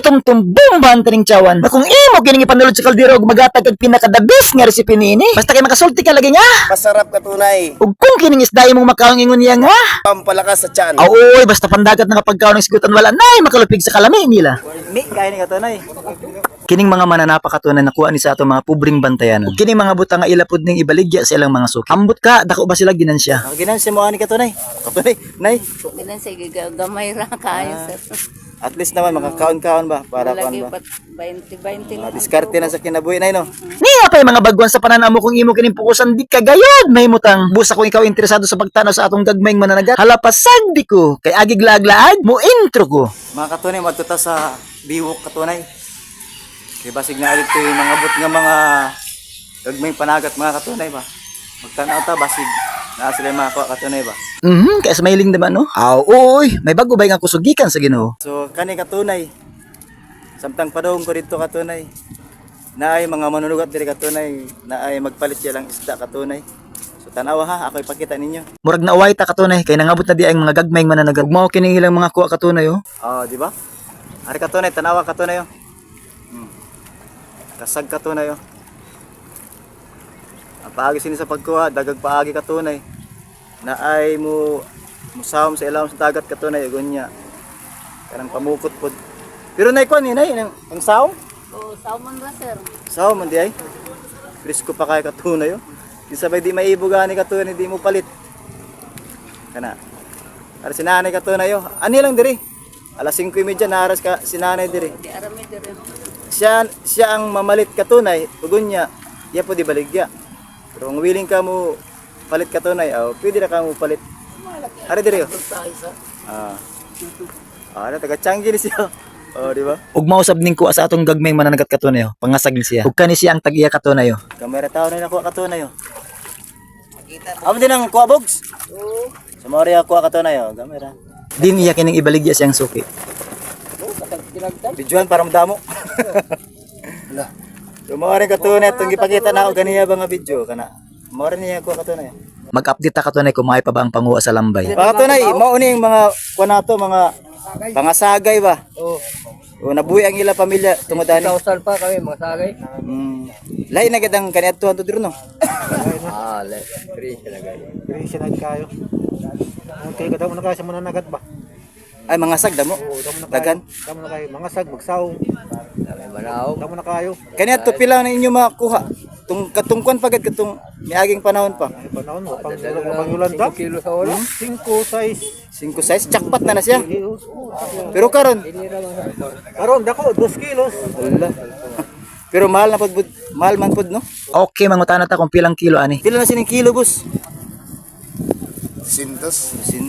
tumtumtumban taning tiyawan. Na kung imo kining ipanulod sa kaldero ug magatag kag pinaka the best nga recipe niini. Basta kay makasulti ka lagi nga. Masarap ka tunay. Ug kung kining isda imong makaon ingon niya nga. Pampalakas sa tiyan. Oy, basta pandagat nga pagkaon ng sigutan wala nay makalupig sa kalami nila. Mi, kaya ni ka tunay. Kining mga mananapa katunan nakuha ni sa ato mga pubring bantayanon. Ug kining mga butang nga ilapod ning ibaligya sa ilang mga suki. Ambot ka, dako ba sila ginansya? Ginansya mo ani ka tunay. Tunay, nay. Ganun sa gamay ra kayo sir. At least naman makakaon-kaon ba para Lagi kuan ba. pat 20-20 lang. Diskarte na sa kinabuhi nay no. Niya pa yung mga bagwan sa pananamo kung imo kining pukusan di ka gayod may mutang. Busa kung ikaw interesado sa pagtanaw sa atong gagmayng mananagat. Hala pasag di ko kay agig laag-laag mo intro ko. Mga katunay madto sa biwok katunay. Kay basig na alit yung mga but nga mga gagmayng panagat mga katunay ba. Magtanaw ta basig na sila yung mga katunay ba. Kaya smiling naman no. Oy, may bago ba nga kusugikan sa Ginoo. So kani katunay. Samtang padong ko dito katunay. Na ay mga manunugat diri katunay na ay magpalit siya lang isda katunay. So tanawa ha, ako ipakita ninyo. Murag na uway ta katunay kay nangabot na di ay mga gagmayng mananagat. Ug mao kining ilang mga kuha katunay oh. Oh, di ba? Ari katunay tanawa katunay oh. Kasag katunay oh. Ang paagi sini sa pagkuha, dagag paagi katunay. Na ay musawom sa ilawom sa dagat katunay gunya. Karang pamukot pod. Pero nay kuan ni nay ang sawom. O salmon ra sir. Sawom man di ay. Frisko pa kay katunay oh. Di sabay di maibo gani katunay di mo palit. Kana. Ari sinanay katunay oh. Ani lang diri. Alas 5:30 naras ka sinanay diri. Di arami dire. Siya ang mamalit katunay, ugunya, iya po di baligya. Pero kung willing ka mo palit katunay, pwede na ka mo palit. Ari diri oh. Ano taga Changi ni siya. Oh, di ba? Ug mausab ning kuha sa atong gagmayng mananagat katunay oh. Pangasagil siya. Ug kani siya ang tag-iya katunay oh. Kamera tao na nakuha katunay oh. Amo din ang kuha bogs. Oo. Sa mga rin kuha katunay oh, kamera. Din iya kining ibaligya siyang suki. Bijuan para madamo. So mo rin katunay itong ipakita na ako ganiya ba nga video kana. Mo rin niya kuha katunay. Mag-update ta katunay kung maay pa ba ang panguha sa lambay. Mga katunay, mao ni mga kuha nato mga pangasagay ba? Oo. Nabuhi ang ila pamilya tungod ani. Kausan pa kami mga sagay. Lain na gid ang kaniadto anto diro no. Free talaga. Free siya nagkayo. Okay, kada mo na kayo sa mananagat ba? Ay mga sag damo. Dagan. Damo na kayo, mga sag, magsaw. Dami manaw. Damo na kayo. Kaniadto pila na inyo makuha. Katungkuan pagad katong miaging panahon pa. Ay, panahon mo, pangyulan da? 5 kilo sa ulo. 5, 6. 5 size jackpot na siya. Pero karon, Karon, dako, 2 kilos. wala. Pero mahal na pud mahal man pud no. Okay, mangutana ta kung pilang kilo ani. Pila na sining kilo boss? 100. 100.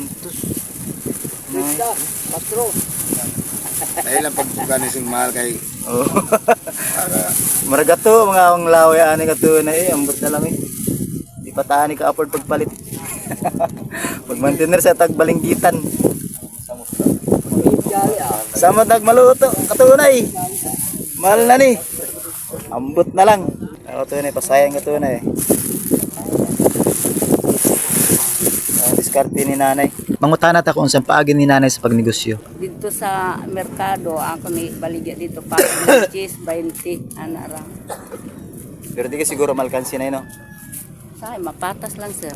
Dahil lang pagbuka ni sing mahal kay Oh. Maragato mga ang laway ani katunay ambot na lang eh. Di pa taani ka afford pagpalit. Pag-maintainer sa tagbalinggitan. Sama tag maluto katunay. Mahal na ni. Ambot na lang. Katunay pasayang katunay. Diskarte ni nanay. Mangutana ta kung saan paagi ni nanay sa pagnegosyo. Dito sa merkado ako ni baligya dito pa cheese 20 ana ra. Pero di ka siguro malkansi na yun, no? Say mapatas lang sir.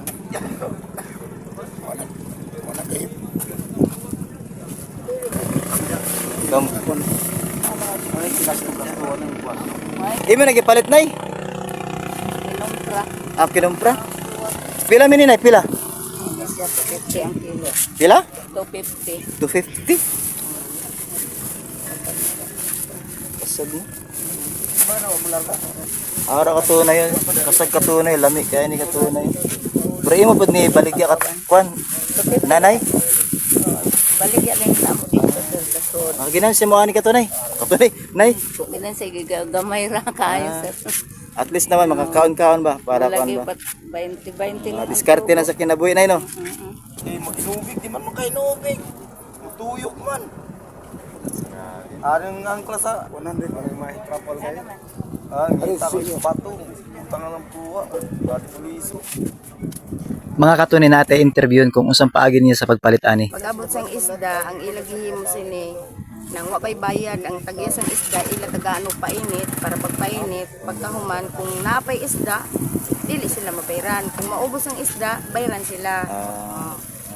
Imo nagipalit nay? Kilompra. Kinumpra? Pila mini nay? Pila? Siya 250 ang kilo. Pila? 250. 250? Kasag mo? Ara katunay yun. Kasag katunay. Lami kaya ni katunay. Pero imo pud ni baligya ka kwan. Nanay? Baligya lang na ako dito sir sa sod. Ginansi mo ani katunay. Katunay, nay. Ganun sa gamay ra kayo sir. At least naman makakaon-kaon ba para kwan Lagi ba. pat 20-20 lang. Diskarte na sa kinabuhi nay no. Inubig di man mo kay inubig. Tuyok man. Aring ang klasa 100 para ma-travel kayo. Kita ko yung bato. Tangan ng puwa. Dati puliso. Mga katunay natin interviewin kung unsang paagi niya sa pagpalit ani. Pag-abot sang isda, ang ilagihimo sini nang wapay bayad ang tagya sang isda ila tagaano painit para pagpainit pagkahuman kung napay isda dili sila mapairan kung maubos ang isda bayran sila.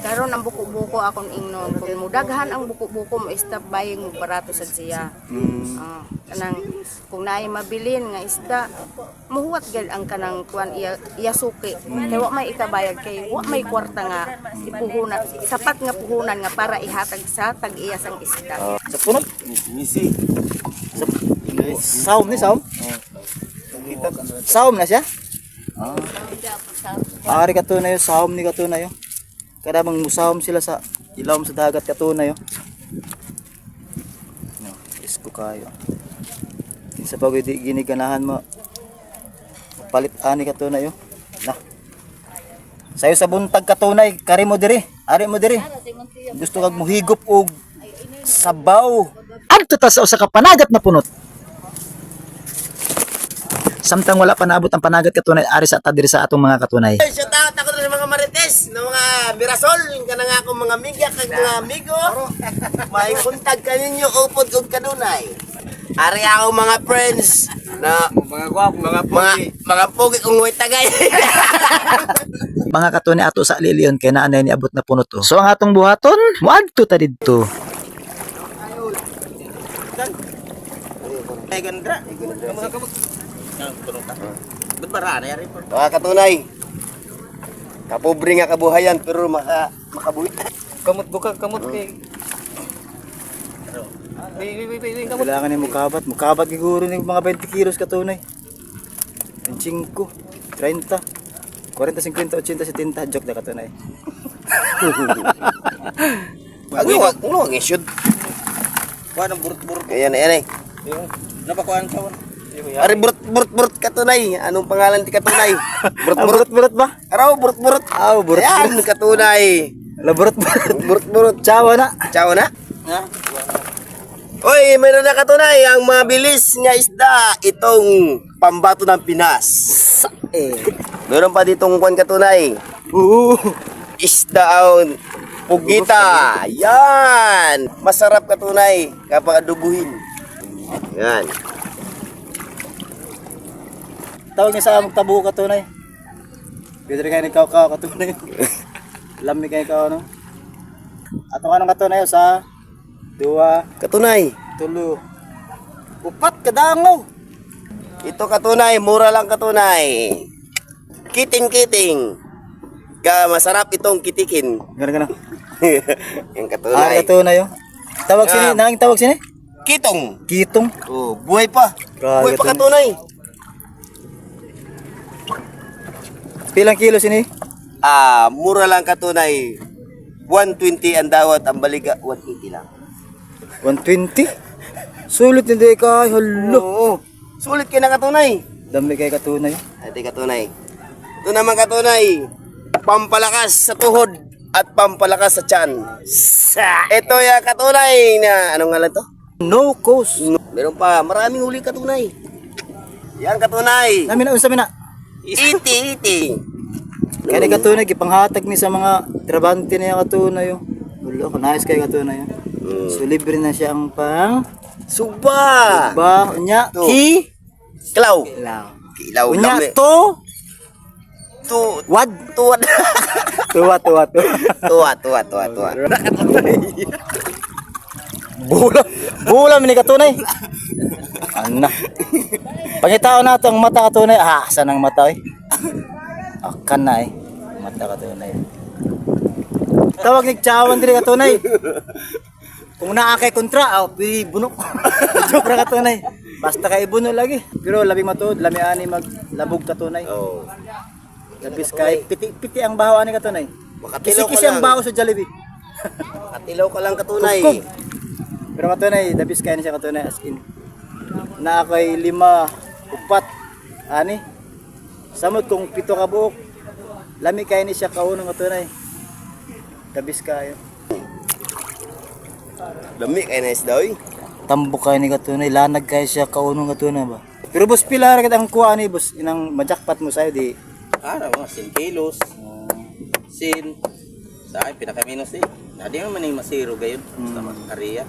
Karon ang buko-buko akong ingnon kung mudaghan ang buko-buko mo stop buying mo barato sad siya. Kanang kung naay mabilin nga isda muhuwat gid ang kanang kuan iya suki. Kay wa may ikabayad kay wa may kwarta nga ipuhunan sapat nga puhunan nga para ihatag sa tag-iya sang isda. Sa punot. Misi. Saum ni saum. Saum na siya. Ari katunay yo saum ni katunay yo. Kada bang musahom sila sa ilawom sa dagat katunay yo. No, isko kayo. Kinsa pa di giniganahan mo. Palit ani katunay yo. Na. Sayo sa buntag katunay, kari mo diri. Ari mo diri. Gusto kag muhigop og sabaw. Adto ta sa usa ka panagat na punot. Samtang wala pa naabot ang panagat katunay ari sa diri sa atong mga katunay. Shout out ako sa mga marites, ng mga mirasol, yung kanang akong mga migya kag mga amigo. May buntag kaninyo upod og kanunay. Ari ako mga friends na Mga gwapo. mga pugi kong way tagay. Mga katunay ato sa Lilion kay naa ni abot na punot to. So ang atong buhaton, moadto ta didto. Ay gandra. Ba't marana yari po? Mga katunay. Kapobre nga kabuhayan pero makabuhi. Kamot buka, kamot kay. Kailangan ni mukabat. Mukabat siguro ng mga 20 kilos katunay. 25, 30, 40, 50, 80, 70. Joke na katunay. Ano ang isyud? Kuha ng burut-burut. Ayan, ayan eh. Napakuhaan ka wan. Ari burut katunay. Anong pangalan ti katunay? Burot-burot ba? Araw burut. Burot. Ayan katunay. Burot-burot. Burut. Tsawa na. Ciao na. Oy, mayroon na katunay ang mabilis nga isda itong pambato ng Pinas. Meron pa ditong kwan katunay. Isda ang pugita. Yan. Masarap katunay kapag adubuhin. Yan. Tawag niya sa among tabu katunay. Pwede kayo nagkakaw katunay. Lami kayo ka ano. Atong anong katunay sa 2, Katunay. 3, 4 kadango. Ito katunay, mura lang katunay. Kiting-kiting. Masarap itong kitikin. Gana. Yung Ah, katunay. katunay yo. Tawag sini, nang tawag sini? Kitong. Kitong. Oh, buhay pa. Grabe Buhay pa katunay. katunay. Pilang kilo sini? Mura lang katunay. 120 ang dawat, ang baliga 180 lang. 120. Sulit hindi ka, hello. Oo. Sulit kayo na katunay. Dami kay katunay. Ate katunay. Ito naman katunay. Pampalakas sa tuhod at pampalakas sa tiyan. Ito yung katunay na anong ngalan to? No cost. Meron pa maraming huli katunay. Yan katunay. Namin na unsa mina. Iti. Kaya katunay gipanghatag mi sa mga trabante niya katunay yo. Hello, nice kay katunay yo. So libre na siya ang pang Suba. ba nya To. ki Kilaw. law. Kilaw Unya lami. to Tu. wad Tuwad. tuwa. Tuwa. Bula mi ni katunay. Ana. Pangitao nato ang mata katunay. Saan ang mata eh? Akan na eh. Mata katunay. Tawag ni Chawan diri katunay. Kung naa kay kontra, pili bunok. Joke ra katunay. Basta kay buno lagi. Pero labi matuod, lami ani maglabog katunay. Oh. Labis kay piti ang baho ani katunay. Makatilaw ka Kisi-kisi ang lang. baho sa Jollibee. Katilaw ka lang katunay. Kugkog. Pero katunay, labis kay ni siya katunay as in. Na kay 5, 4 ani. Samot kung 7 ka buok. Lami kay ni siya kaunong katunay. Labis kayo. Lami kay na isda oy. Tambok kay ni katunay, lanag kay siya kaunong katunay ba. Pero boss pila ra ang kuha ni boss inang majakpat mo sayo di. Mga 10 kilos. Sin. Sa akin, pinakaminos eh. Hindi mo man yung masiro gayon. Basta mag-area.